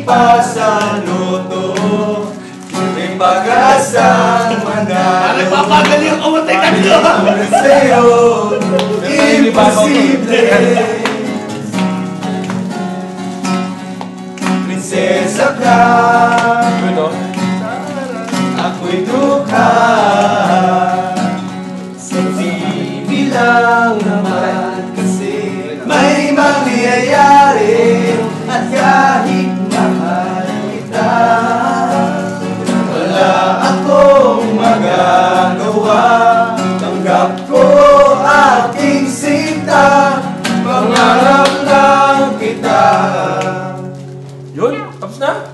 pa sa luto, may pag-asang manalo. Papagaling ang umatay ka nyo! Sa'yo, imposible. Prinsesa ka, ako'y dukha. Sexy lang naman kasi may mangyayari. At kahit mahal kita, wala akong magagawa. Tanggap ko aking sinta, pangarap lang kita. Yun? Tapos na?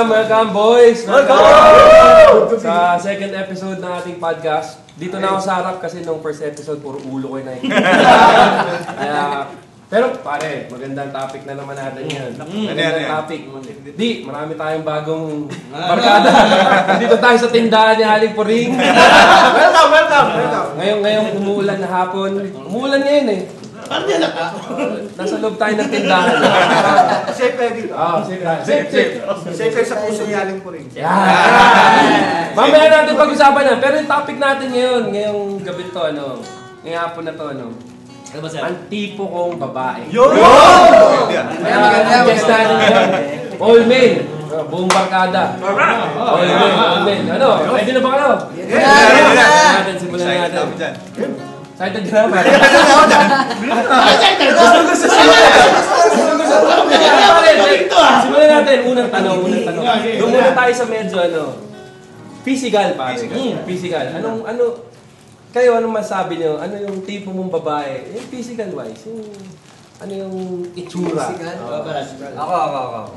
Welcome boys! Welcome! Sa second episode ng ating podcast. Dito na ako sa harap kasi nung first episode puro ulo ko yung nakikita. Pero pare, magandang topic na naman natin yan. Magandang topic. Di, marami tayong bagong barkada. Dito tayo sa tindahan ni Aling Puring. Welcome! Ngayong umuulan na hapon. Umuulan ngayon eh. Paano yan ka? Nasa loob tayo ng tindahan. Safe ready. Safe sa puso ni Aling Puring. Yeah. Mamaya natin pag-usapan yan. Pero yung topic natin ngayon, ngayong gabi to, ngayong hapon na to, ang tipo kong babae. Yun! Ang guest natin ngayon, all men. Buong barkada. All men. Ready na ba kayo? Simulan natin. Excited ka naman. Simulan natin. Unang tanong. Doon muna tayo sa medyo physical pare. Physical. Anong masabi niyo? Ano yung tipo mong babae? Yung physical wise. Ano yung itsura? Ako.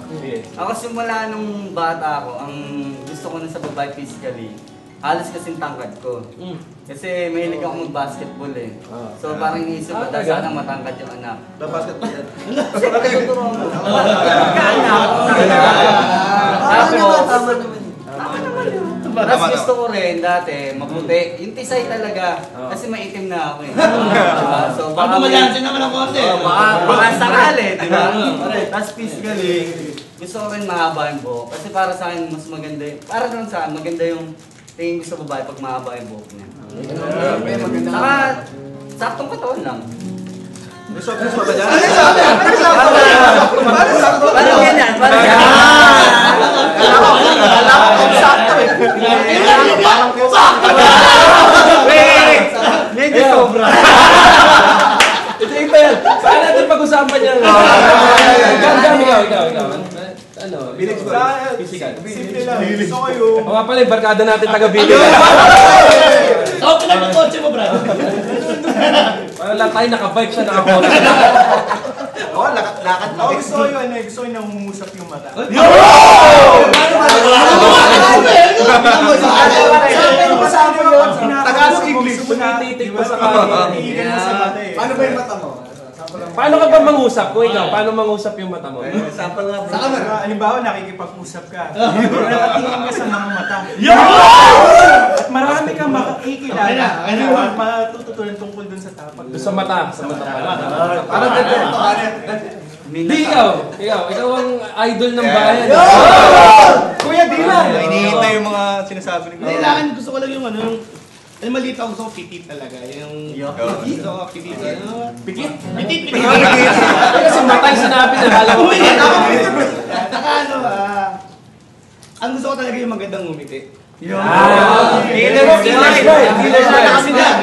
Ako simula nung bata ako, ang gusto ko na sa babae physically, halos kasing tangkad ko. Kasi mahilig ako mag-basketball eh. So parang iniisip ko dahil sana matangkad yung anak. Basketball yan. Kasi katuturo mo. Tama naman yun. Tapos gusto ko rin dati, maputi. Yung tisay talaga. Kasi maitim na ako eh. So baka malansin naman ang konti. Baka sakali, di ba? Tapos physically, gusto ko rin mahaba yung buhok. Kasi para sa akin mas maganda yung, para naman sa akin, maganda yung tingin ko sa babae pag mahaba yung buhok niya. Saka, saktong katawan lang. Gusto ba dyan? Parang ganyan, parang ganyan. Alam ko sakto eh. Wait! Medyo sobra. Ito yung pel. Saan natin pag-usapan niya? Ikaw. Ano? Village boy. Physical. Simple lang. Gusto ko yung... O nga pala, yung barkada natin taga-Village. Saan pinag-kotse mo, brad? Parang lang tayo nakabike siya, nakakot. Oo, lakad lang. Gusto ko yung gusto ko yung nangungusap yung mata. Tagalog English. Sumititig pa sa kanya. Paano ba yung mata mo? Paano ka ba mangusap? Kung ikaw, paano mangusap yung mata mo? Sample nga bro. Halimbawa, nakikipag-usap ka. Nakatingin ka sa mga mata. At marami kang makikilala. Matututunan tungkol dun sa tapak. Sa mata. Parang ganyan. Di ikaw ang idol ng bayan. Kuya Dylan! Iniintay yung mga sinasabi ni Kuya. Kailangan gusto ko lang yung maliit ako, gusto ko pitit talaga. Yung gusto ko pitit. Pitit? Kasi matay sinabi na alam mo. Saka ang gusto ko talaga yung magandang ngumiti.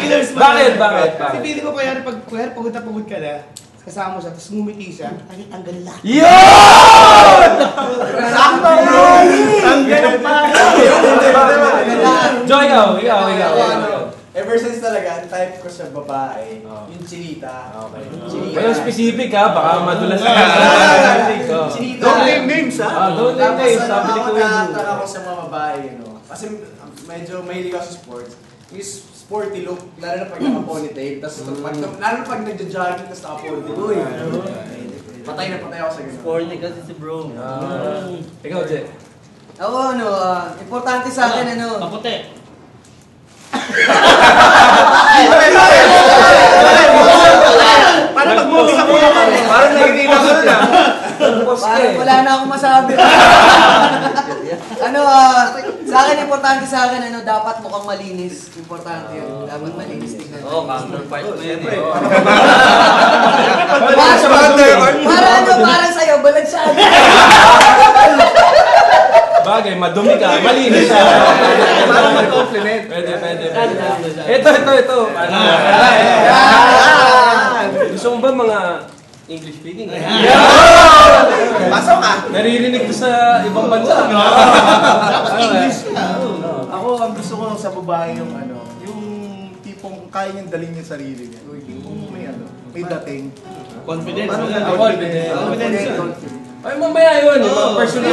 Killer's Bakit? Kasi pili ko kaya pag pagod na pagod ka na, kasama mo siya, tapos ngumiti siya, ay tanggal lahat. Yun! Sakto! Tanggal pa! Joy, ikaw. Ever since talaga, ang type ko sa babae, yung chinita. Pero specific ha, baka madulas na. Chinita. Don't name names ha? Don't name names, sabi ni Kuya. Nakataka ko sa mga babae, kasi medyo mahilig ako sa sports. Yung sporty look, lalo na pag naka-ponytail, lalo na pag nagja-jogging, tapos naka-ponytail. Patay na patay ako sa ganun. Sporty kasi si bro. Ikaw, Je. Ako importante sa akin Maputi. importante sa akin, ano, dapat mukhang malinis. Importante yun. Dapat malinis tingnan. Oo, counterpart mo yun eh. Parang sa'yo, balansyado. Bagay, madumi ka, malinis siya. Para mag-compliment. Pwede. Ito. Gusto mo ba mga English speaking? Pasok ka. Naririnig ko sa ibang bansa. Dapat English na. Ako, ang gusto ko lang sa babae yung yung tipong kaya niyang dalhin yung sarili niya. Yung tipong may dating. Confidence. Confidence. Ay, mamaya yun. Personal.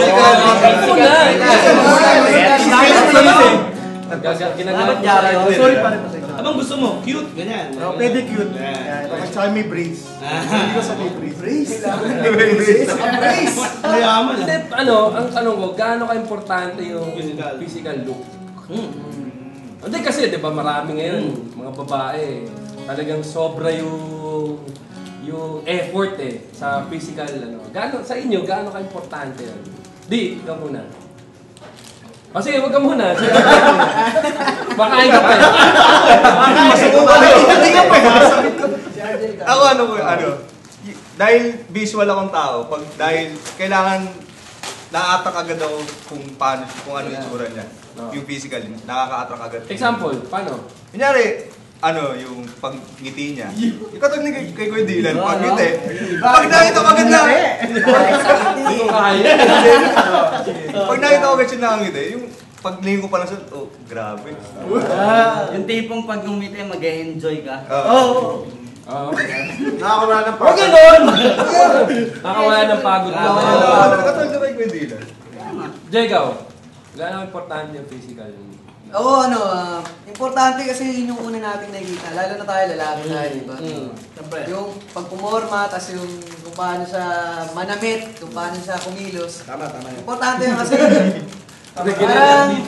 Ginagawa ko Sorry pa rin. Anong gusto mo? Cute, ganyan. Pwede cute. At saka may brace. Hindi ko sabi brace. Brace? Mayaman Hindi, ang tanong ko, gaano ka-importante yung physical look? Hindi kasi, di ba, marami ngayon, mga babae, talagang sobra yung effort sa physical, sa inyo, gaano ka-importante yun? Di, ikaw muna. O sige, wag ka muna. Makain ka pa eh. Ako dahil visual akong tao, dahil kailangan na-attract agad ako kung ano yung itsura niya. Yung physical, nakaka-attract agad. Example, paano? Kunyari, yung pag-ngiti niya. Yung katog ni kay Kuya Dylan, pag-ngiti. Pag nakita ko agad na, Hindi ko kaya. pag nakita ko agad siya nakangiti, yung paglingin ko pa lang siya, grabe. Yung tipong pag ngumiti, mag-enjoy ka. Oo. Nakakawala ng Huwag ganun! Nakawala ng pagod mo. Katog na kay Kuya Dylan. Jegaw, gaano importante yung physical? Oo, importante kasi yun yung una nating nakikita. Lalo na tayo, lalaki tayo, di ba? Siyempre. Yung pagpumorma, tas yung kung paano siya manamit, kung paano siya kumilos. Tama. Importante yun kasi parang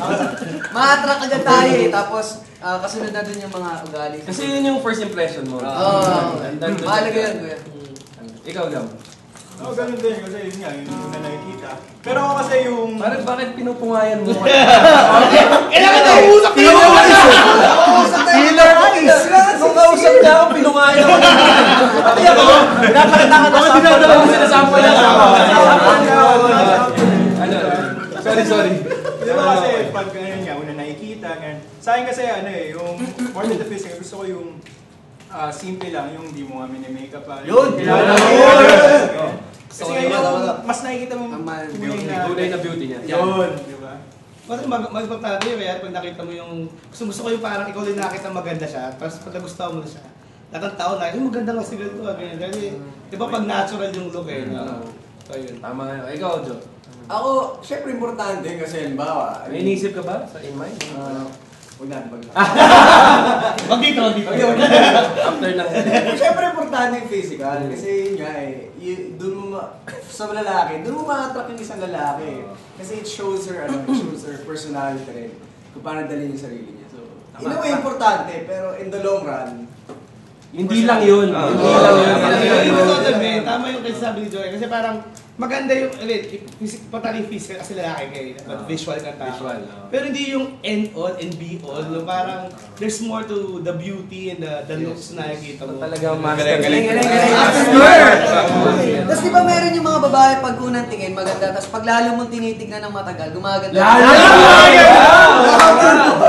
ma-attract agad tayo eh. Tapos kasunod na dun yung mga ugali. Kasi yun yung first impression mo. Oo, mahalaga yun, kuya. Ikaw, Gam. Oo, ganun din. Kasi yun nga, yun yung una nakikita. Pero ako kasi yung... Bakit pinupungayan mo? Kailangan na uusap ka naman! Killer eyes! Nung kausap niya ako, pinungayan ako. Pati ako, nakakita ka na dinadala mo sinasample lang ako. Sorry. Di ba kasi pag ganun nga, una nakikita, ganun. Sa akin kasi yung more than the physical, gusto ko yung simple lang, yung di mo nga mini-makeup pa. Yun! Kasi yung mas nakikita mo Tunay na beauty niya. Yun, di ba? Kasi mag-importante yun, kaya pag nakita mo yung... Gusto ko yung parang ikaw din nakita maganda siya, tapos pag nagustuhan mo na siya, lahat ng tao na, maganda lang si ganito, ganyan. Kasi, di ba pag natural yung look eh. So yun. Tama nga. Ikaw, Jo. Ako, syempre importante kasi halimbawa. May inisip ka ba sa in mind? Huwag natin Wag dito. After lang. Syempre importante yung physical kasi yun nga sa lalaki, doon mo ma-attract yung isang lalaki. Kasi it shows her personality rin. Kung paano dalhin yung sarili niya. So, in a way, importante, pero in the long run, Hindi lang yun. Tama yung kasi sabi ni Joy. Kasi parang maganda yung, importante yung physical kasi lalaki kayo. Visual ka tao. Visual. Pero hindi yung end all and be all. Parang there's more to the beauty and the looks na nakikita mo. Talagang master. Galing. Tapos di ba meron yung mga babae pag unang tingin maganda, tapos pag lalo mong tinitignan ng matagal, gumaganda.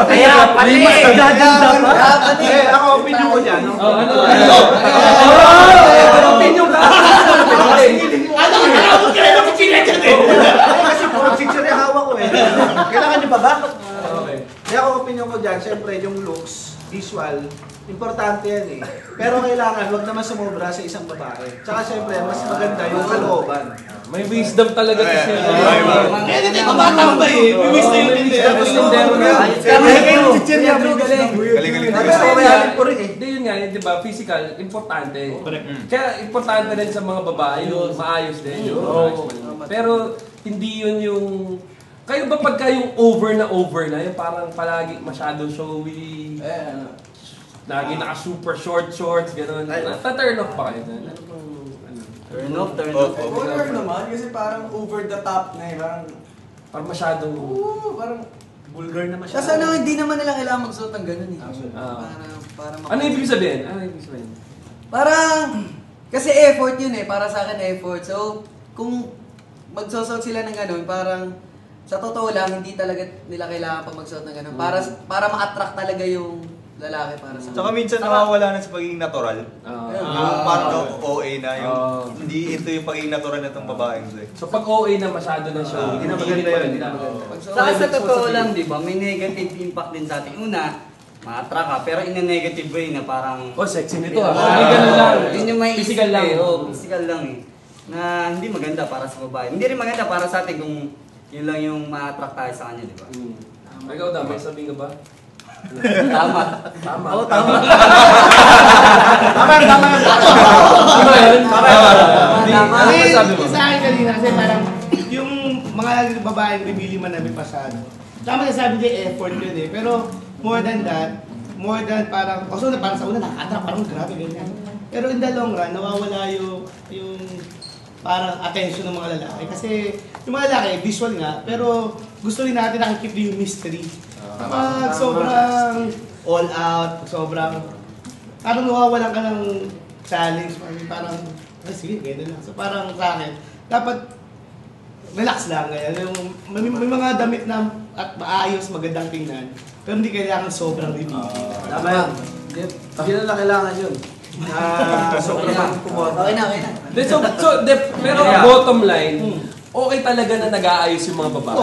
Kaya pati! Ako, opinion ko dyan. Opinion ka! Kasi puro picture yung hawak ko eh. Kailangan nyo ba ba? Okay. Kaya ako opinion ko dyan, syempre yung looks, visual, importante yan eh. Pero kailangan, wag naman sumobra sa isang babae. Tsaka syempre, mas maganda yung kalooban. May wisdom talaga kasi. Hindi ko matambay eh. May wish na yun hindi. galing. Gusto ko may halip ko rin eh. Hindi yun nga, di ba, physical, importante. Kaya importante rin sa mga babae, yung maayos din. Pero hindi yun yung... Kayo ba pagka yung over na, yung parang palagi masyado showy, lagi naka super short shorts, gano'n. Ta-turn off pa kayo doon? Turn off. Over naman, kasi parang over the top na eh. Parang masyado... Parang Vulgar na masyado. Kasi ano, hindi naman nila kailangan magsuot ng ganun eh. Para Ano ibig sabihin? Ano ibig sabihin? Parang, kasi effort yun eh, para sa akin effort. So, kung magsusot sila ng ganun, parang, sa totoo lang, hindi talaga nila kailangan pa magsuot ng ganun. Para ma-attract talaga yung lalaki para sa Saka minsan nawawala na sa pagiging natural. Yung parang OA na, yung hindi ito yung pagiging natural na itong babaeng to eh. So pag OA na masyado ng show, hindi na maganda yun. Hindi na maganda. Saka sa totoo lang, di ba, may negative impact din sa atin. Una, ma-attract ka, pero in a negative way na parang... Oh, sexy nito ah. Hindi ganun lang. Yun yung may Physical lang. Physical lang eh. Na hindi maganda para sa babae. Hindi rin maganda para sa atin kung yun lang yung ma-attract tayo sa kanya, di ba? Ikaw daw, may sabihin ka ba? Tama. Tama. Oo, tama. Tama yun. Tama yun? Tama. Ano masabi mo? Sa akin kanina kasi parang yung mga babaeng bibili man namin pasado. Tama na sabi din effort yun eh. Pero more than parang, also na parang sa una nakaka-attract, parang grabe ganyan. Pero in the long run, nawawala yung parang attention ng mga lalaki. Kasi yung mga lalaki, visual nga, pero gusto rin natin nakikip yung mystery. Pag sobrang all out, sobrang parang nawawalan ka ng challenge, parang sige, gano'n lang. So parang sa akin, dapat relax lang ngayon. May mga damit na at maayos, magandang tingnan, pero hindi kailangan sobrang revealing. Tama yan. Hindi na kailangan yun. Sobrang kumot. Okay na. Pero bottom line, okay talaga na nag-aayos yung mga babae.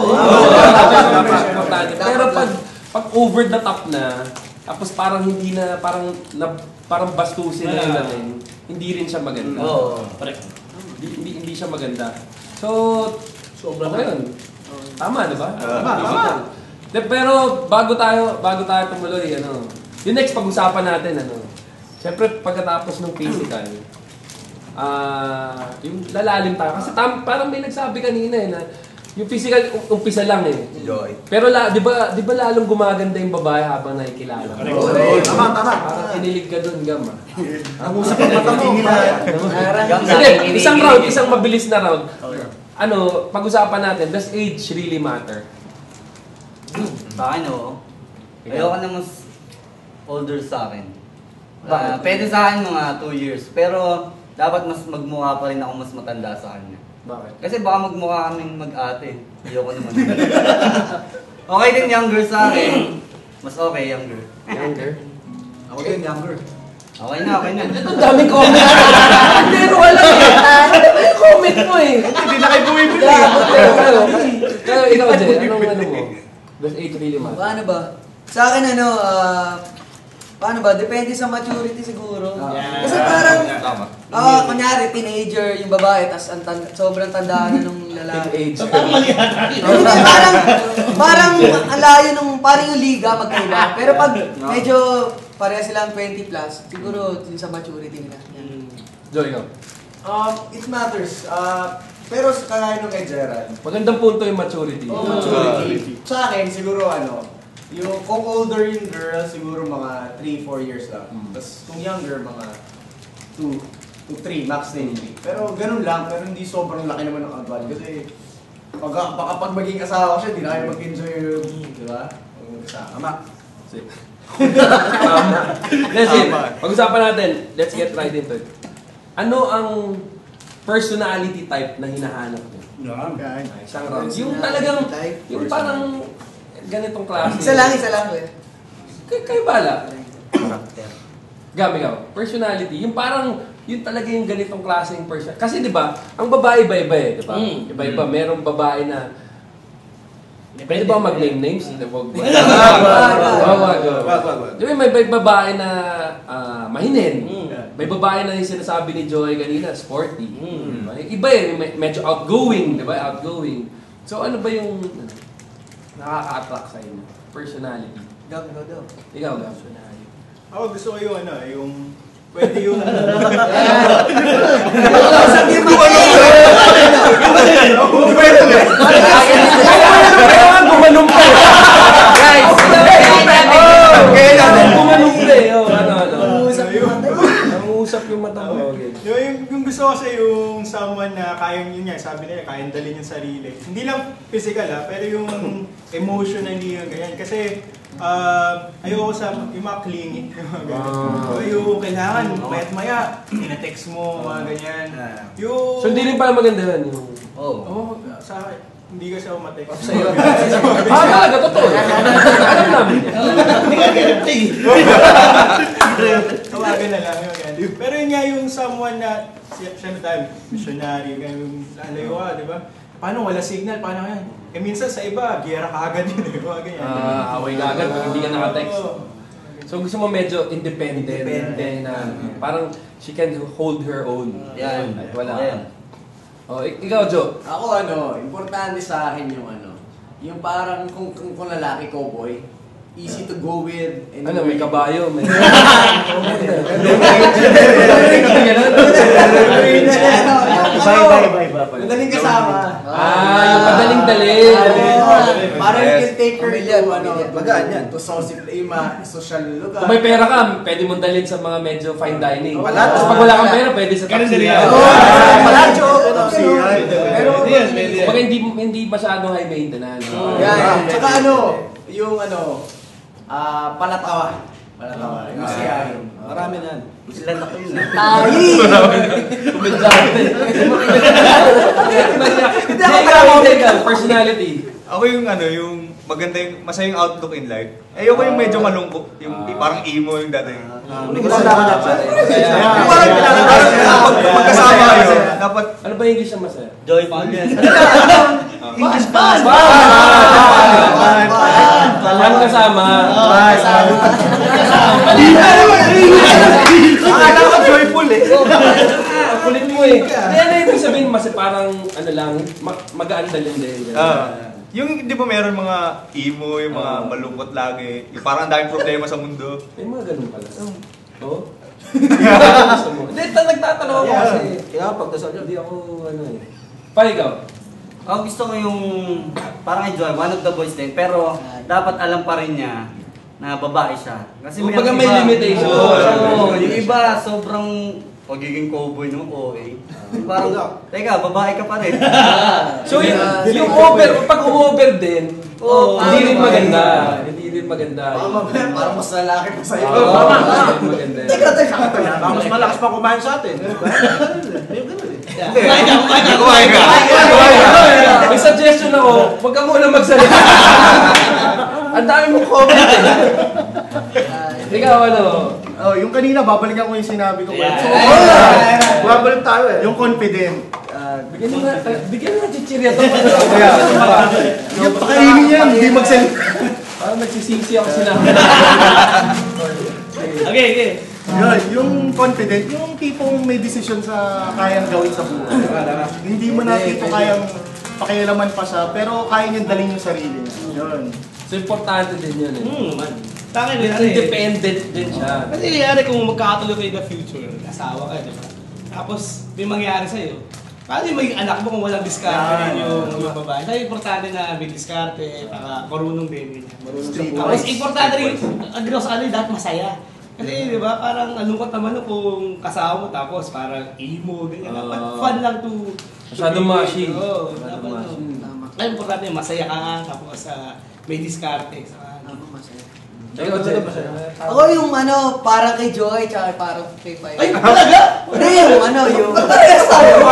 Importante. Pero pag over the top na, tapos parang hindi na, parang bastusin na yung natin, hindi rin siya maganda. Hindi siya maganda. So, okay yun. Tama, di ba? Tama. Pero bago tayo tumuloy, yung next pag-usapan natin, siyempre pagkatapos ng physical, yung lalalim tayo. Kasi parang may nagsabi kanina na yung physical, umpisa lang eh. Joy. Pero di ba lalong gumaganda yung babae habang nakikilala mo? Tama. Parang kinilig ka dun, Gam ah. Ang usap ng mata mo. Hindi, isang mabilis na round. Pag-usapan natin, does age really matter? Sa akin, oo. Ayoko na mas older sa akin. Pwede sa akin mga 2 years. Pero dapat mas magmukha pa rin ako mas matanda sa kanya. Bakit? Kasi baka magmukha kaming mag-ate. Ayoko naman. Okay din younger sa akin. Mas okay younger. Younger? Ako din, younger. Okay na. Ito daming comment. Pero wala eh. Ano yung comment mo eh? Hindi na kayo bumibili. Kaya ikaw, Jay, anong mo? Does age really matter? Paano ba? Sa akin paano ba? Depende sa maturity siguro. Kasi parang, kunyari, teenager yung babae, tas sobrang tandaan na nung lalaki. Age. Hindi, parang ang layo nung, parang yung liga magkaiba. Pero pag medyo pareha silang 20 plus, siguro din sa maturity nila. Joy, ikaw. It matters. Pero kagaya nung kay Gerald, Magandang punto yung maturity. maturity. Sa akin, siguro yung kung older yung girl, siguro mga 3-4 years lang. Tapos kung younger, mga 2 to 3, max na yung 3. Pero ganun lang, pero hindi sobrang laki naman ng agad. Kasi baka pag maging asawa ko siya, hindi na kayo mag-enjoy yung, di ba? Tama. Pag-usapan natin, let's get right into it. Ano ang personality type na hinahanap mo? Isang round. Yung talagang, yung parang ganitong klase. Isa lang. Kayo bala. Gam, ikaw. Personality. Yung parang, yung talaga yung ganitong klase yung person. Kasi di ba, ang babae iba-iba eh. Di ba? Iba-iba. Merong babae na, pwede ba mag-name names? Wag. Di ba, may babae na mahinin. May babae na yung sinasabi ni Joy kanina, sporty. Iba eh, medyo outgoing. Di ba? Outgoing. So ano ba yung nakaka-attract sa inyo? Personality. Go. Ikaw, personality. Ako gusto ko yung pwede yung... Gumanumpa eh. Guys, gumanumpa eh. Ano? Umusap yung mata mo. Okay. Yung gusto ko kasi yung someone na kayang yun nga, sabi nila, kayang dalhin yung sarili. Hindi lang physical pero yung emotionally yung ganyan. Kasi ayoko sa yung mga clingy. Yung kailangan, maya ina-text mo, mga ganyan. Yung... So hindi rin pala maganda yan. Oo, sa akin. Hindi kasi ako matext. Sa'yo. Talaga, totoo. Alam namin yan. Hindi ka guarantee. Tawagan na lang yun. Pero yun nga yung someone na, siyempre tayo, missionary, yung lalayo ka, di ba? Paano wala signal? Paano yan? Minsan sa iba, giyera ka agad yun, di ba? Ganyan. Away ka agad, hindi ka naka-text. So gusto mo medyo independent. Na, parang she can hold her own. Yan. Wala. Yan. Oh, ikaw, Joe. Ako importante sa akin yung parang kung lalaki cowboy, easy to go with. Ano, may kabayo, may... Madaling kasama. Yung padaling-dali. Parang you can take her Pamilya, to, pamilya. bagaan yan, to social lugar. Kung may pera ka, pwede mong dalhin sa mga medyo fine dining. Palacio. Tapos pag wala kang pera, pwede sa Ganun taxi. din yan. Palacio. Pero Baka hindi masyadong high maintenance. Yan. Tsaka yung palatawa. Yung masiyahin. Marami na. Ilan ako yun. Kumidyante. Personality. Ako yung maganda yung masayang outlook in life. Ayoko yung medyo malungkot, yung parang emo yung dating. Hindi ko sila Magkasama kayo, dapat Ano ba yung English na masaya? Joyful yan. English band! Ano kasama? Akala ko joyful eh. Ang kulit mo eh. Hindi, ano ibig sabihin mas parang magaan dalhin din. yung di ba meron mga emo, yung mga malungkot lagi, yung parang ang daming problema sa mundo. May mga ganun pala. Oo. Gusto mo? Hindi, nagtatanong ako kasi. Kaya pagdasal Hindi ako Pa, ikaw? Ako gusto ko yung parang enjoy, one of the boys din, pero dapat alam pa rin niya na babae siya. Kasi Kumbaga ang may iba- limitation. Oo, yung iba sobrang pagiging cowboy no, okay. Parang, teka, babae ka pa rin. So yung pag over din, hindi rin maganda. Hindi rin maganda. Parang mas lalaki pa sa'yo. Hindi maganda. Baka mas malakas pa kumain sa atin. Kumain ka! May suggestion ako, huwag ka muna magsalita. Ang dami mong comment eh. Ikaw Yung kanina, babalikan ko yung sinabi ko. Babalik tayo eh. Yung confident. bigyan mo ng chichirya to. Yung pakainin niya, hindi magsalita. Parang nagsisisi ako sinabi. Okay. Yun, yung confident, yung tipong may desisyon sa kayang gawin sa buhay. Hindi mo na tipo kayang pakialaman pa siya, pero kaya niyang dalhin yung sarili niya. Yun. So importante din yun eh. Tangin din, Independent din siya. Kasi nangyayari kung magkakatuloy kayo in the future, asawa ka, di ba? Tapos may mangyari sa'yo. Paano yung maging anak mo kung walang diskarte rin yung babae? Kaya importante na may diskarte, marunong din. Tapos importante rin, agree ako sa kanila, dapat masaya. Kasi di ba, parang alungkot naman kung kasama mo tapos parang emo, ganyan. Dapat fun lang to... Masyadong machine. Oo, dapat kaya importante yung masaya ka, tapos may diskarte. Ako yung parang kay Joy, tsaka parang kay Pai. Ay, talaga? Hindi, yung Parehas tayo!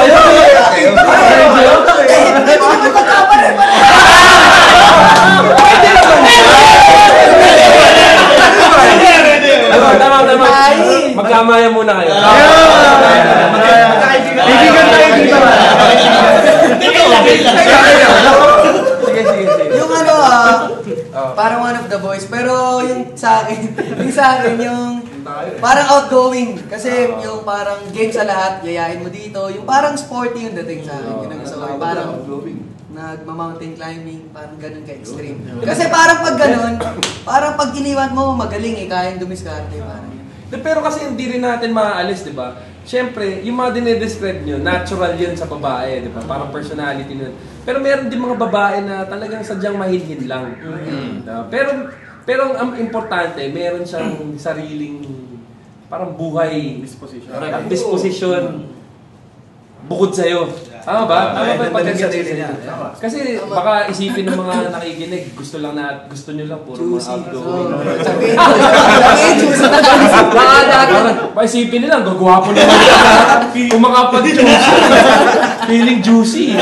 Tama. Magkamaya muna kayo. Kaibigan tayo dito. Sige. Yung parang one of the boys. Pero yung sa akin, yung parang outgoing. Kasi yung parang game sa lahat, yayain mo dito. Yung parang sporty yung dating sa akin. Yun ang gusto ko. Parang nagma-mountain climbing, parang ganun ka-extreme. Kasi parang pag ganun, parang pag iniwan mo, magaling kayang dumiskarte. Parang Pero kasi hindi rin natin maaalis, di ba? Siyempre, yung mga dinedescribe nyo, natural yun sa babae, di ba? Parang personality nun. Pero meron din mga babae na talagang sadyang mahinhin lang. Pero ang importante, meron siyang sariling parang buhay Disposition. at disposition bukod sa'yo. Tama ba? Tama ba yung pagkakasarili niya? Kasi baka isipin ng mga nakikinig, gusto nyo lang puro mga outgoing. Baka isipin nila, gagwapo naman kung makapag-juicy. Feeling juicy.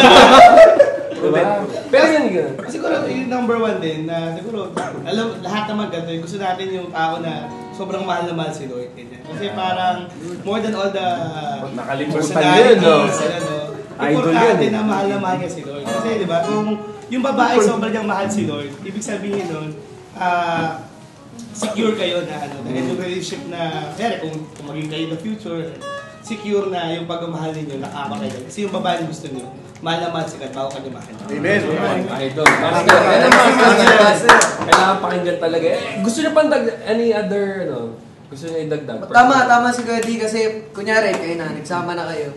Diba? Pero yun gano'n. Siguro yung number one din na siguro alam lahat naman ganito. Gusto natin yung tao na sobrang mahal na mahal si Lloyd. Kasi parang more than all the nakalimutan yun, no? Idol yan. Na mahal na mahal niya si Lloyd. Kasi di ba, kung yung babae sobrang niyang mahal si Lloyd, ibig sabihin nun, secure kayo na yung relationship na, kaya kung maging kayo in the future, secure na yung pagmamahal ninyo, nakaka kayo. Kasi yung babae gusto niyo, mahal na mahal sikat, bago ka niyo mahal. Amen. Idol. Kailangan pakinggan talaga. Gusto niyo pang any other, gusto niyo idagdag? Tama si Kuya D kasi kunyari kayo na, nagsama na kayo.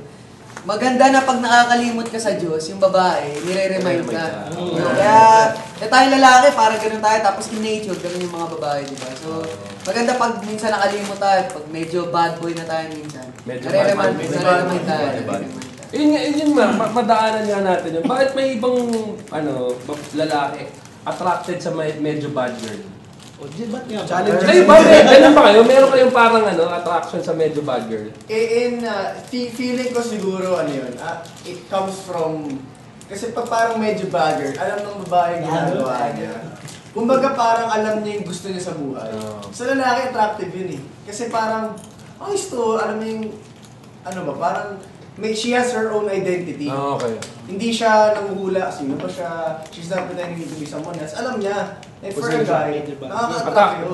Maganda na pag nakakalimot ka sa Diyos, yung babae, nire-remind ka. Kaya tayong lalaki, parang ganun tayo, tapos in nature, ganun yung mga babae, di ba? So, maganda pag minsan nakalimot tayo, pag medyo bad boy na tayo minsan. Nire-remind tayo. Yun madaanan nga natin yun. Bakit may ibang lalaki attracted sa medyo bad girl? Kayo ba? Ganun ba kayo? Meron kayong parang attraction sa medyo bad girl? Feeling ko siguro it comes from, kasi pag parang medyo bad girl, alam ng babae ginagawa niya. Kumbaga parang alam niya yung gusto niya sa buhay. Sa lalaki, attractive yun eh. Kasi parang, alam mo yung, parang, she has her own identity. Okay. Hindi siya nanguhula, sino ba siya, she's not pretending to be someone else. Alam niya, and for a guy, attractive.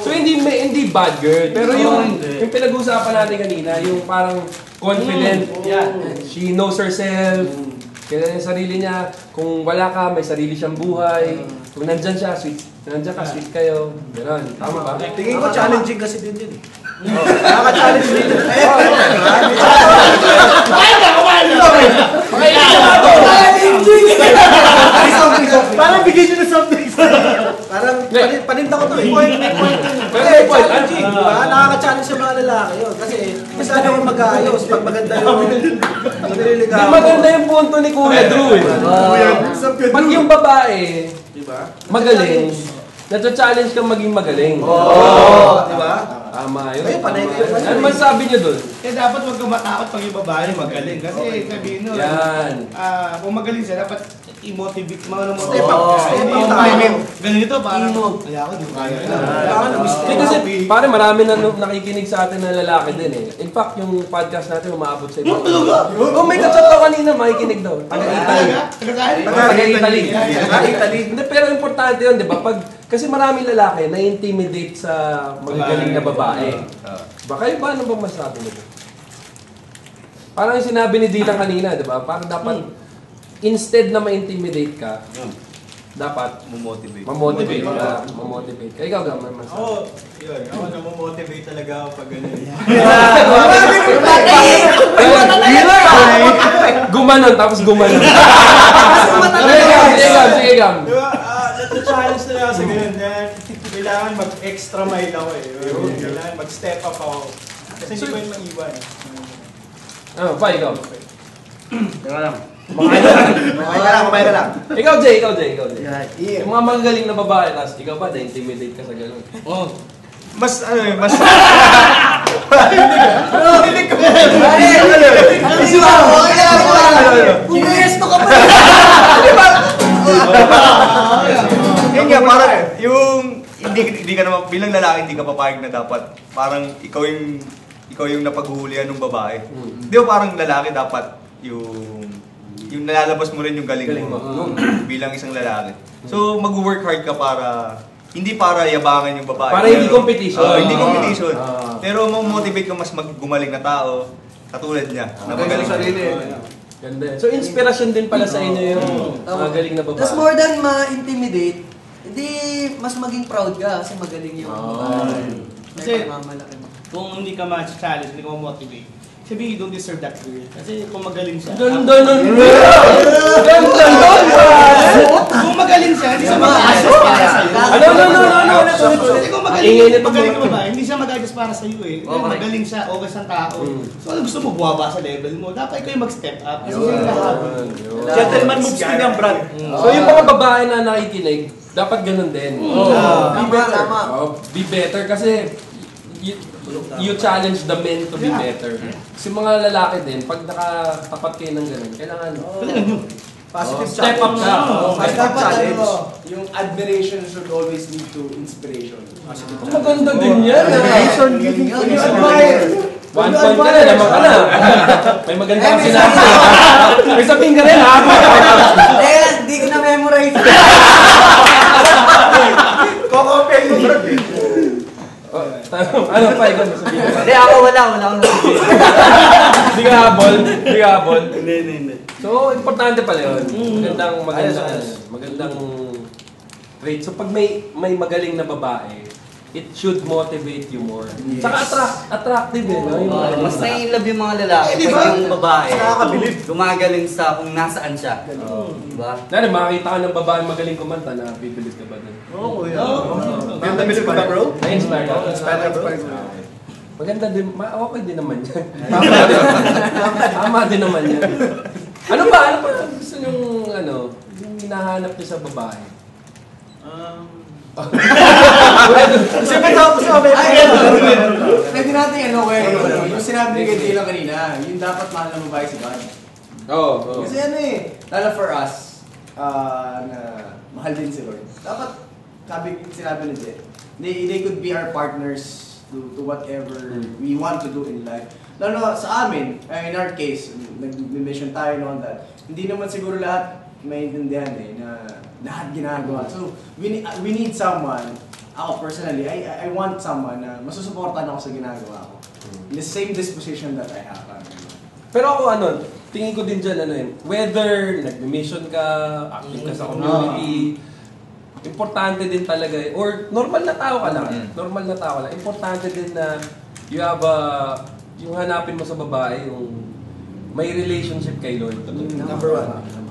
So hindi bad girl, pero yung pinag-uusapan natin kanina, yung parang confident, she knows herself, kaya yung sarili niya, kung wala ka, may sarili siyang buhay, kung nandyan siya, nandyan ka, sweet kayo, gano'n. Tama ba? Tingin ko challenging kasi din yun eh. Nakaka-challenge din yun. Parang bigyan nyo na something. Parang paninda ko to eh. May point. Nakaka-challenge sa mga lalaki yun. Kasi saan ako mag-aayos pag maganda yung nililigaw. Maganda yung punto ni Kuya Drew eh. Pag yung babae, magaling, nata-challenge kang maging magaling. Di ba? Tama yun. Panay kayo. Ano man sabi niyo doon? Kaya dapat huwag kang matakot pag yung babae magaling. Kasi sabihin nun, kung magaling siya, dapat i-motivate, step up. Ganito, parang, kaya ako, di ba kaya? Kasi pare marami na nakikinig sa atin na lalaki din eh. In fact, yung podcast natin umaabot sa iba. Oh, may kachat daw kanina, makikinig daw. Taga-Italy. Hindi, pero importante yun, di ba? Kasi maraming lalaki na-intimidate sa magagaling na babae. Kayo ba, ano bang masabi nito? Parang yung sinabi ni Dylan kanina, di ba? Parang dapat, instead na ma-intimidate ka, dapat ma-motivate ka. Ikaw ga, may masabi. Ako na-motivate talaga ako pag gano'n. Gumanon, tapos gumanon. Sige, Gam. Challenge na lang sa ganun. Kailangan mag-extra mile ako eh. Kailangan mag-step up ako. Kasi hindi ko yung maiwan. Ikaw. Teka lang. Kumain ka lang. Ikaw, Jay. Yung mga magagaling na babae, tapos ikaw ba, na-intimidate ka sa gano'n? Mas Hindi ko. Pumesto ka pa. Yun nga, parang yung hindi ka naman bilang lalaki, hindi ka papayag na dapat parang ikaw yung napaghuhulihan ng babae. Di ba parang lalaki dapat yung nalalabas mo rin yung galing mo bilang isang lalaki. So mag-work hard ka hindi para yabangan yung babae. Para hindi competition. Hindi competition. Pero mo-motivate ka mas gumaling na tao katulad niya. Na magaling sa sarili. Ganda. So inspiration din pala sa inyo yung magaling na babae. Tapos more than ma-intimidate, hindi mas maging proud ka kasi magaling yung Kasi kung hindi ka ma-challenge, hindi ka ma-motivate, sabihin, you don't deserve that girl. Kasi kung magaling siya. Ganda nun! Kung magaling siya, hindi siya mag-adjust para sa'yo. Ano? Kasi kung magaling yung babae, hindi siya mag-adjust is para sa iyo eh. Okay. Magaling siya, okay siyang tao. So ano gusto mo bumaba sa level mo? Dapat ikaw yung mag-step up. Kasi Yun. lahat. Gentleman moves din yung brand. So yung mga babae na nakikinig, dapat ganun din. Tama. Be better kasi you challenge the men to be better. Kasi mga lalaki din, pag nakatapat kayo ng ganun, kailangan Positive step up ka. Positive challenge. Yung admiration should always lead to inspiration. Maganda din yan. Admire. 1 point ka na, naman ka na. May maganda ka sinabi. May sabihin ka rin ha. Hindi ko na-memorize. Kokopel mo. Ano pa, ikaw sabihin ka? Hindi, ako wala akong nasabihin. Hindi ka habol. Hindi. So, importante pala yun. Magandang trait. So, pag may magaling na babae, it should motivate you more. Saka attractive eh, no? Mas nai-love yung mga lalaki pag yung babae gumagaling sa kung nasaan siya. Diba? Dahil makakita ka ng babae magaling kumanta, na pipilit ka ba dun? Oo, ganda bilip ka bro? Na-inspire ka? Inspire. Maganda din, okay din naman yan. Tama din naman yan. Ano ba gusto nyong, yung hinahanap niyo sa babae? Pwede natin yung sinabi ni Gadi lang kanina, yung dapat mahal na babae si God. Oo. Kasi lalo for us, na mahal din si Lord. Dapat, sinabi ni Jet, they could be our partners to whatever we want to do in life. Lalo sa amin, in our case, nag-mission tayo and all that, hindi naman siguro lahat maintindihan na lahat ginagawa. So, we need someone, ako personally, I want someone na masusuportan ako sa ginagawa ko. In the same disposition that I have. Pero ako tingin ko din dyan, whether nag-mission ka, active ka sa community, importante din talaga, or normal na tao ka lang, importante din na you have yung hanapin mo sa babae, yung may relationship kay Lord. Number 1.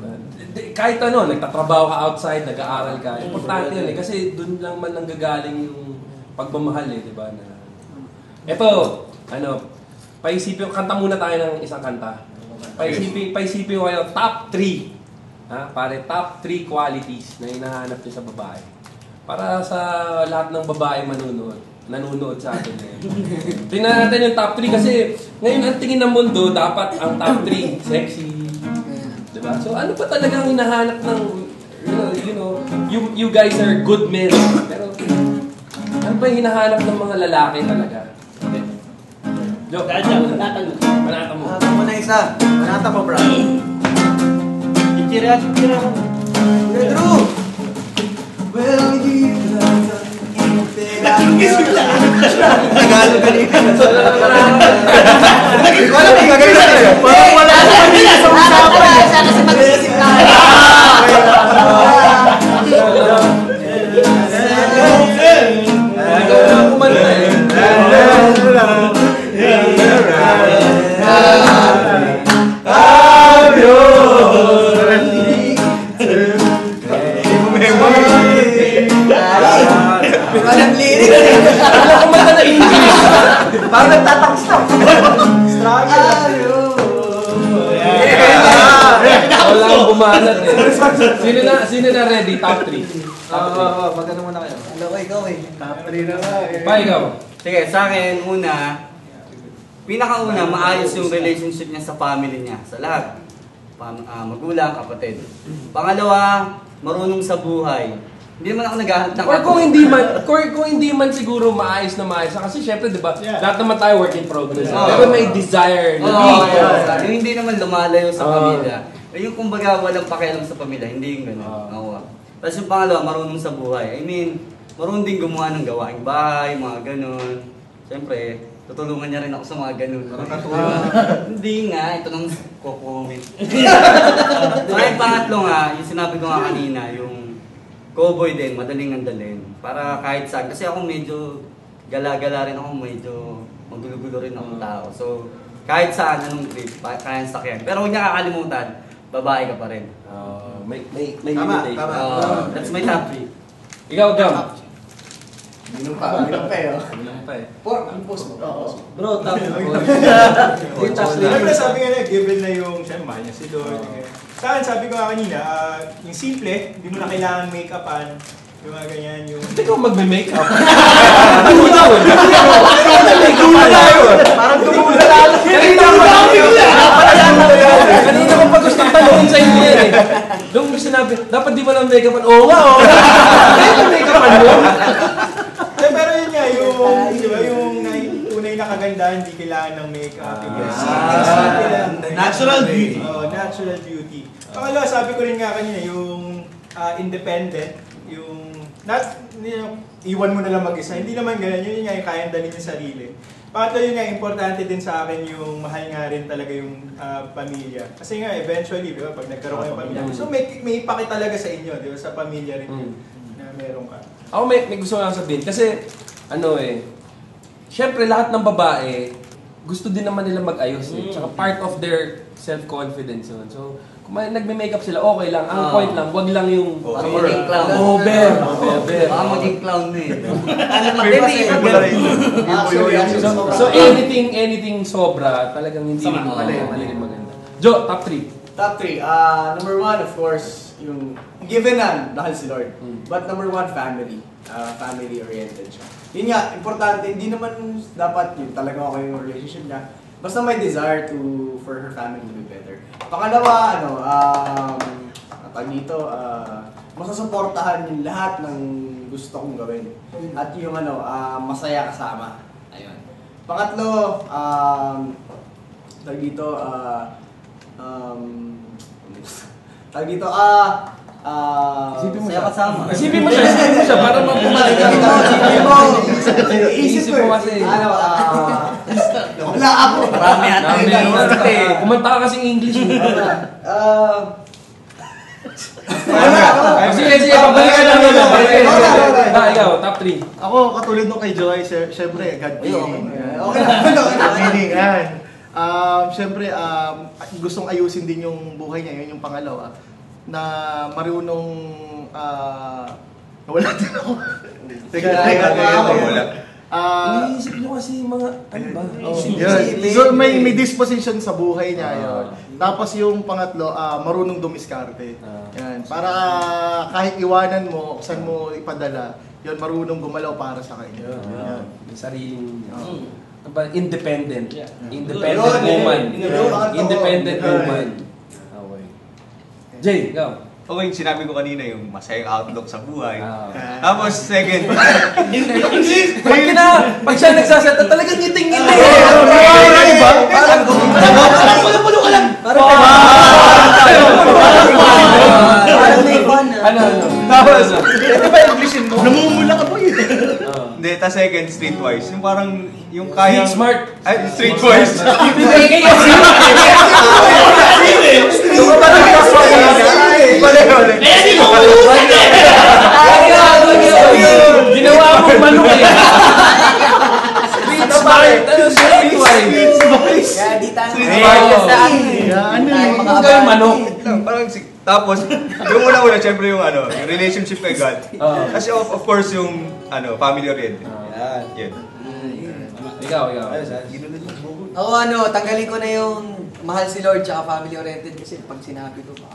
Kahit nagtatrabaho ka outside, nag-aaral ka, importante yun kasi dun lang man nanggagaling yung pagmamahal di ba? Ito, paisipin, kanta muna tayo ng isang kanta. Paisipin ko kayo, top 3. Pare, top 3 qualities na hinahanap niyo sa babae. Para sa lahat ng babae nanonood sa atin tingnan natin yung top 3 kasi ngayon ang tingin ng mundo, dapat ang top 3, sexy. Diba? So ano pa talagang hinahanap ng, you guys are good men. Pero ano pa yung hinahanap ng mga lalaki talaga? Jo, panata mo. Manata mo na isa. Manata mo, bro. Kikira. Pedro! Well, you Tagalog kanina. Wala may gagawin na. Wala na kanina sa usapan. Siya kasi mag-iisip na. Walang lyrics eh. Wala kumanta na English. Parang nagtatakstap. Wala akong bumanat Sino na ready? Top 3. Magano muna kayo. Hello, ikaw eh. Top 3 na nga eh. Pa, ikaw. Sige, sa akin, pinakauna, maayos yung relationship niya sa family niya, sa lahat. Magulang, kapatid. Pangalawa, marunong sa buhay. Hindi naman ako naghahanap ng Or kung hindi man siguro maayos na maayos. Kasi syempre, di ba, lahat naman tayo work in progress. Pero may desire na yung hindi naman lumalayo sa pamilya. Yung kumbaga walang pakialam sa pamilya, hindi yung gano'n. Tapos yung pangalawa, marunong sa buhay. I mean, marunong din gumawa ng gawaing bahay, mga gano'n. Siyempre, tutulungan niya rin ako sa mga gano'n. Hindi nga, ito nang kukomment. Yung pangatlo nga, yung sinabi ko nga kanina, yung cowboy din, madaling andalin. Para kahit saan, kasi ako medyo gala-gala rin ako, medyo magulo-gulo rin akong tao. So, kahit saan, anong trip, kayang sakyan. Pero huwag niya kakalimutan, babae ka pa rin. May limitation. That's my top 3. Ikaw, Gam. Minum pa eh. Ilang pa eh. Ang post mo. Bro, tapos. Siyempre sabi nga na, given na yung, siyempre mahal niya si Lord. Sa akin, sabi ko nga kanina, yung simple, hindi mo na kailangan make-upan, yung mga ganyan, yung... Hindi ko magme-makeup. Ano daw? Parang tumula lalo. Kanina ko pa gusto tanongin sa inyo yan eh. Nung sinabi, dapat di ba lang make-upan? Oo nga, oo. Kaya make-upan mo? Pero yun nga, yung, di ba, yung tunay na kagandahan, hindi kailangan ng make-up. Natural beauty. Natural beauty. Pangalawa, sabi ko rin nga kanina, yung independent, yung iwan mo na lang mag-isa. Hindi naman ganun, yun nga yung kayang dalhin yung sarili. Pangatlo yun nga, importante din sa akin yung mahal nga rin talaga yung pamilya. Kasi nga, eventually, di ba, pag nagkaroon kayo ng pamilya, so may ipakit talaga sa inyo, di ba, sa pamilya rin na meron ka. Ako may gusto lang sabihin. Kasi, syempre lahat ng babae, gusto din naman nila mag-ayos eh. Tsaka part of their self-confidence yun. So, kung nagme-makeup sila, okay lang. Ang point lang, wag lang yung Parang maging clown. over. Baka maging clown na eh. So, anything sobra, talagang hindi rin maganda. Jo, top 3. Top 3. Number 1, of course, yung given na, dahil si Lord. But number 1, family. Family-oriented siya. Yun nga, importante, hindi naman dapat yung talaga okay yung relationship niya. Basta may desire for her family to be better. Pangalawa, masasuportahan yung lahat ng gusto kong gawin. At yung masaya kasama. Ayun. Pangatlo, Isipin mo siya, para mapumalik ka. Isip mo kasi. Wala ako. Marami ata. Kumanta ka kasing English. Sige, pabalikan lang yun. Ikaw, top 3. Ako, katulad nung kay Joy, syempre, God-fearing. Okay lang. God-fearing, yan. Syempre, gustong ayusin din yung buhay niya, yun yung pangalawa. Na marunong, nawala din ako. Wala. Iniisip nyo kasi mga, ano ba? So may disposition sa buhay niya yun. Tapos yung pangatlo, marunong dumiskarte. Yan. Para kahit iwanan mo, saan mo ipadala, yun, marunong gumalaw para sa kanya. Yan. May sariling, independent. Independent woman. Independent woman. Okay. Jay, ikaw. Okay, yung sinabi ko kanina, yung masayang outlook sa buhay. Tapos, second. Pag siya nagsasalita, talagang ngiting-ngiti. Parang pulo ka lang. Ano? Tapos, di ba Englishin mo? Namumula ka po yun. Hindi, tapos second, streetwise. Yung parang, yung kayang... Smart. Ay, streetwise. Ginawa mo manok eh. Smart. Streetwise. Kaya di tayo Manok. Parang, tapos, yung una-una, syempre yung yung relationship kay God. Kasi of course yung family oriented. Yan. Ikaw. Ako tanggalin ko na yung mahal si Lord tsaka family oriented kasi pag sinabi ko pa.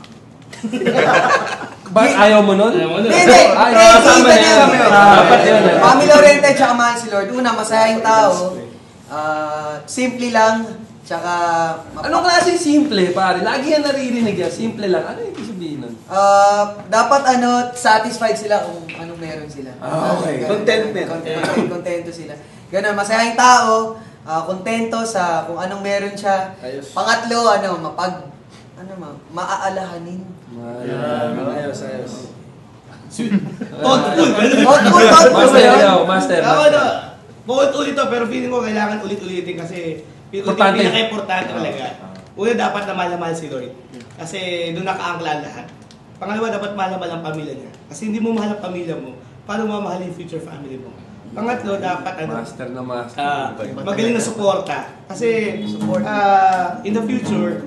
Bakit ayaw mo nun? Hindi! Kasama na yun. Dapat yun. Family oriented tsaka mahal si Lord. Una, masayang tao. Simple lang. Tsaka... Anong klaseng simple, pare? Lagi yan naririnig yan. Simple lang. Ano yung sabihin nun? Dapat satisfied sila kung anong meron sila. Okay. Contentment. Kontento sila. Ganun, masayang tao. Kontento sa kung anong meron siya. Ayos. Pangatlo, maaalahanin. Ayos. Master. Bukod ulit to, pero feeling ko kailangan ulit-ulitin kasi Importante. pinaka-importante talaga. Una, dapat na mahal si Lord. Kasi doon nakaangkla lahat. Pangalawa, dapat mahal ang pamilya niya. Kasi hindi mo mahal ang pamilya mo, paano mamahal yung future family mo? Pangatlo, dapat Master na master. magaling na suporta. Kasi in the future,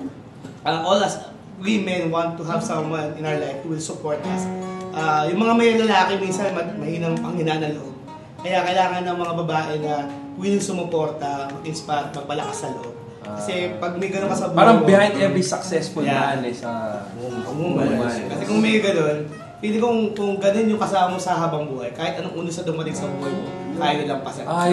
all us women want to have someone in our life who will support us. Yung mga may lalaki minsan mahinang panghinaan ng loob. Kaya kailangan ng mga babae na willing sumuporta, mag-inspire, magpalakas sa loob. Kasi pag may ganun ka sa buhay Parang mo, behind every successful Yeah. man is a woman. Kasi kung may ganun, pili kung ganun yung kasama mo sa habang buhay, kahit anong uno sa dumating sa buhay mo, kaya nilang pasan. Ay,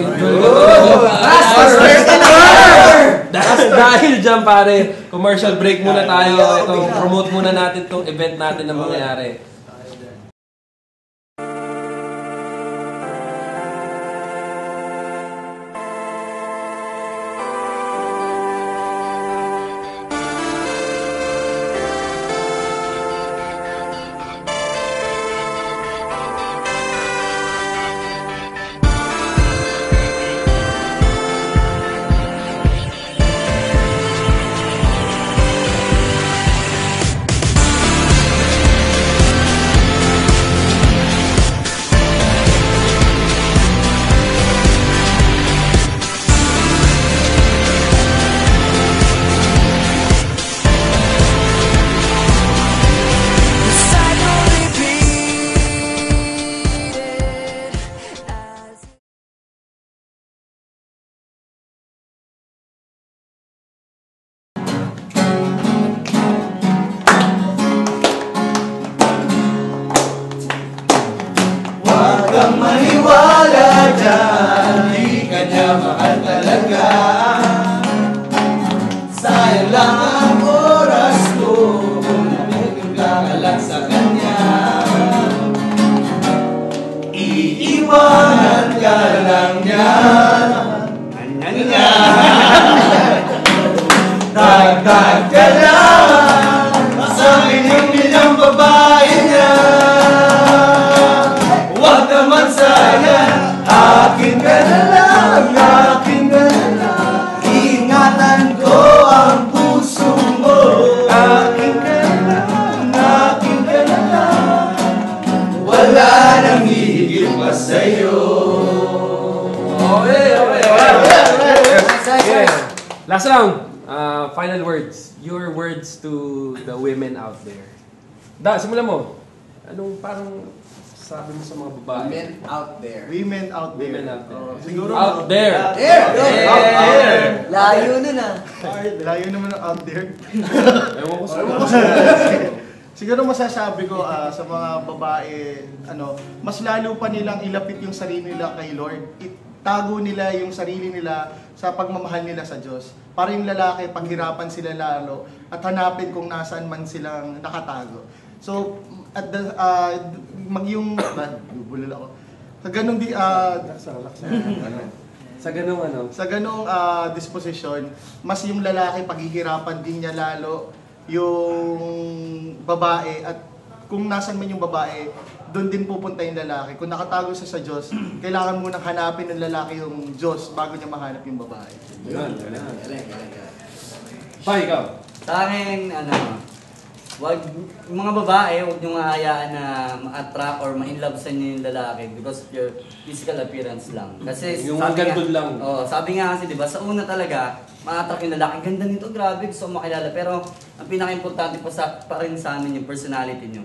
dahil dyan pare, commercial break muna tayo. Ito, promote muna natin tong event natin na mangyayari. Last round. Final words. Your words to the women out there. Simulan mo. Anong parang sabi mo sa mga babae? Men out there. Women out there. Women out there. Siguro Out there. Out there! Layo nun ah. Layo naman ng out there. Ewan ko sa Siguro masasabi ko sa mga babae, mas lalo pa nilang ilapit yung sarili nila kay Lord. Itago nila yung sarili nila sa pagmamahal nila sa Diyos. Para yung lalaki, paghirapan sila lalo at hanapin kung nasaan man silang nakatago. So, at the, bulol ako. Sa ganung sa ganung disposition, mas yung lalaki paghihirapan din niya lalo yung babae, at kung nasan man yung babae, doon din pupunta yung lalaki. Kung nakatago siya sa Diyos, kailangan munang hanapin ng lalaki yung Diyos bago niya mahanap yung babae. Yun. Pa, ikaw. Sa akin, yung mga babae, huwag nyo mahayaan na ma-attract or ma-inlove sa inyo yung lalaki because of your physical appearance lang. Kasi yung gandun lang. Sabi nga kasi, di ba, sa una talaga, ma-attract yung lalaki. Ganda nito, grabe, gusto mo makilala. Pero, ang pinaka-importante pa rin sa amin yung personality nyo.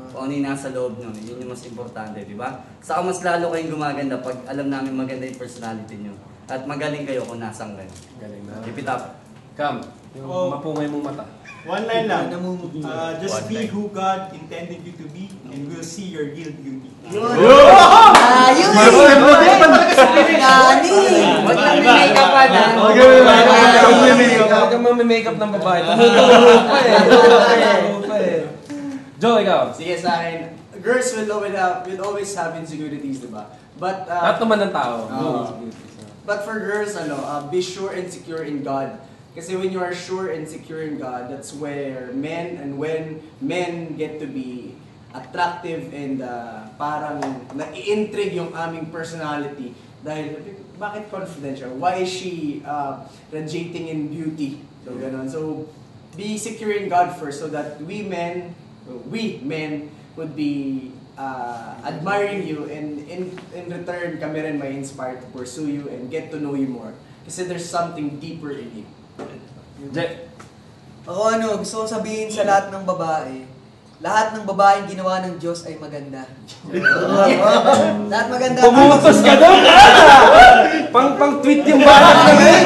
Kung ano yung nasa loob nyo, yun yung mas importante, di ba? Saka mas lalo kayong gumaganda pag alam namin maganda yung personality nyo. At magaling kayo kung nasang kayo. Galing na. Keep it up. Come. Yung mapungay mong mata. One line lang. Just be who God intended you to be and we'll see your real beauty. Ayun! Gani! Huwag lang may make-up pa na. Huwag kang mamimake-up ng babae. Tumutulo pa eh. Joe, ikaw. Sige sa akin, girls will always have insecurities, diba? But Lahat naman ng tao. but for girls, be sure and secure in God. Kasi when you are sure and secure in God, that's where when men get to be attractive and parang nai-intrigue yung aming personality. Dahil, bakit confidential? Why is she radiating in beauty? So, ganun. So, be secure in God first so that we men would be admiring you, and in return kami rin may inspire to pursue you and get to know you more. Kasi there's something deeper in you. Jack. Ako gusto ko sabihin sa lahat ng babae, lahat ng babaeng ginawa ng Diyos ay maganda. Lahat maganda. Pumutos ka doon! Pang-tweet yung balat na ngayon.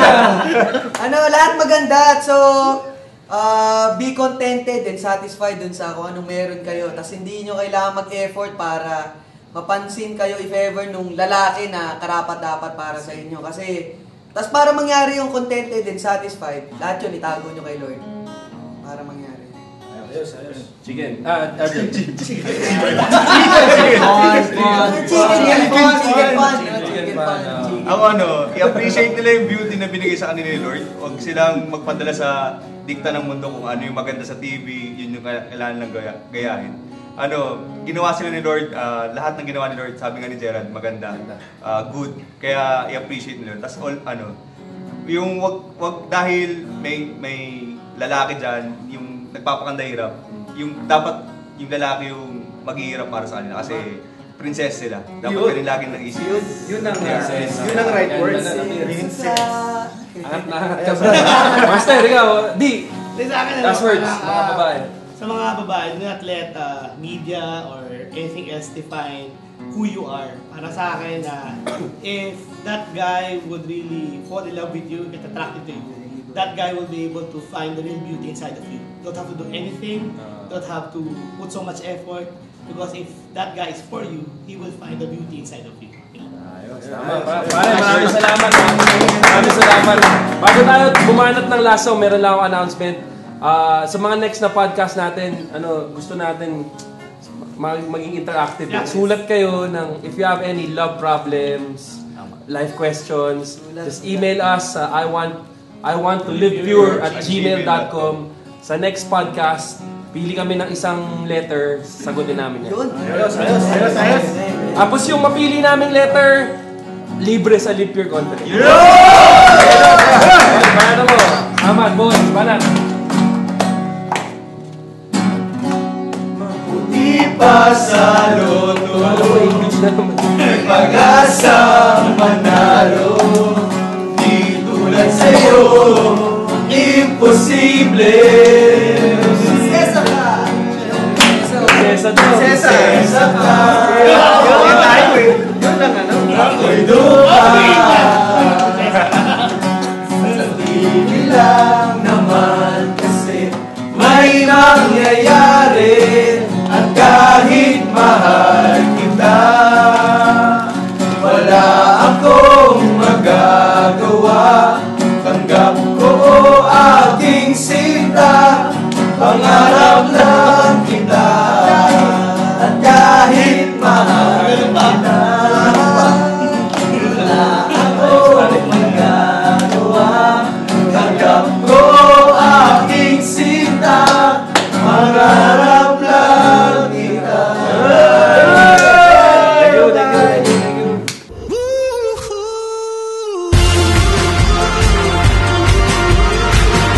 Lahat maganda. So, be contented and satisfied dun sa kung anong meron kayo. Tapos hindi nyo kailangan mag-effort para mapansin kayo if ever nung lalaki na karapat-dapat para sa inyo. Kasi, tapos para mangyari yung contented and satisfied, lahat yun itago nyo kay Lord. Para mangyari. Chicken. Chicken pan. Ako i-appreciate nila yung beauty na binigay sa kanila ni Lord. Huwag silang magpadala sa dikta ng mundo kung ano yung maganda sa TV, yun yung kailangan lang gayahin. Ginawa sila ni Lord, lahat ng ginawa ni Lord, sabi nga ni Gerald, maganda, good. Kaya i-appreciate nila. Tapos yung wag dahil may lalaki dyan, yung nagpapakanda hirap, yung dapat yung lalaki yung maghihirap para sa kanila kasi princess sila. Dapat ganun laging naisip. Yun ang right words. Princess. Angat ka ba? Master, ikaw. Sa akin, last words, mga babae. Sa mga babae, do not let media or anything else define who you are. Para sa akin, if that guy would really fall in love with you, get attracted to you, that guy will be able to find the real beauty inside of you. Don't have to do anything, don't have to put so much effort, because if that guy is for you, he will find the beauty inside of you. Maraming salamat. Maraming salamat. Bago tayo bumanat ng last song, meron lang akong announcement. Sa mga next na podcast natin, gusto natin maging interactive. Sulat kayo ng if you have any love problems, life questions, just email us sa I want to live pure at gmail.com. Sa next podcast, pili kami ng isang letter, sagutin namin yan. Ayos. Tapos yung mapili naming letter, libre sa Live Pure Conference. Banat mo. Aman, boss. Banat. Mabuti pa sa loto, may pag-asang manalo. Di tulad sa'yo, imposible. Prinsesa ka! Prinsesa ka. Ako'y doon. Hindi lang naman kasi may mangyayari at kahit mahal kita, wala akong magagawa. Tanggap ko aking sinta, pangarap lang kita, at kahit mahal kita, wala akong magagawa. Tanggap ko aking sinta, pangarap